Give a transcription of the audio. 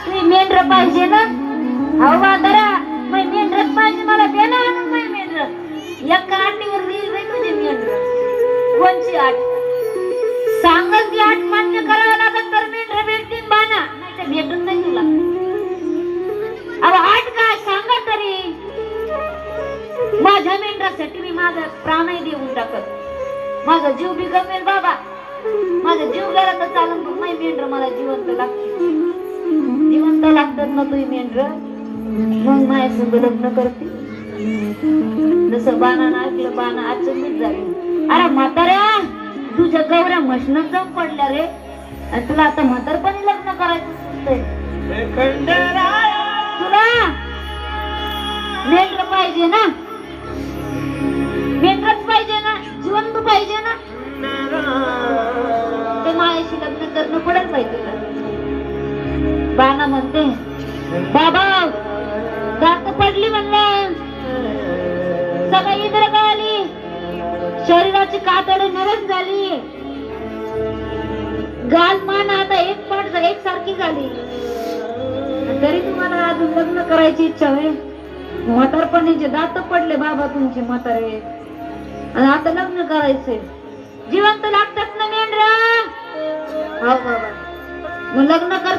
तुम्ही मेंढर पाहिजे ना? हो म्हातारा, मी मेंढरच पाहिजे मला, दे ना आणून मी मेंढर. एका आटीवर देईल बाई तुझे मेंढर. कोणची आट? सांगल ती आट मान्य करावं लागत तर मेंढर भेटतील बाना, नाही तर भेटून नाही तुला. अहो आट काय सांगा तरी. माझ्या मेंढरासाठी मी माझा प्राणही देऊन टाकत. माझा जीव बी गमेल बाबा, माझा जीव गेला तर चालन, पण नाही मेंढर मला जिवंत लागते. जिवंत लागतात ना तुझी मेंढर, मग माझ्या संग लग्न करते. जसं बाणानं ऐकलं, बाणा अचंबित झाली. अरे म्हाताऱ्या, तुझ्या गौऱ्या मशनच जाऊन पडल्या रे, आणि तुला आता म्हातारपणी लग्न करायचं सुचतंय. तुला मेंढर पाहिजे ना? मेंढरच पाहिजे ना? जिवंत पाहिजे ना? ते माझ्याशी लग्न करणं पडेल पाहिजे का? बाणा म्हणते, बाबा दात पडली म्हणलं, सगळं इंद्र आली, शरीराची कातडी नरम झाली, गाल मान आता एक पाठ एक सारखी झाली, तरी तुम्हाला अजून लग्न करायची इच्छा आहे? म्हातारपणीचे दात पडले बाबा तुमचे म्हातारे, आणि आता लग्न करायचंय. जिवंत लागतात ना मेंढरा? हो बाबा, मग लग्न कर.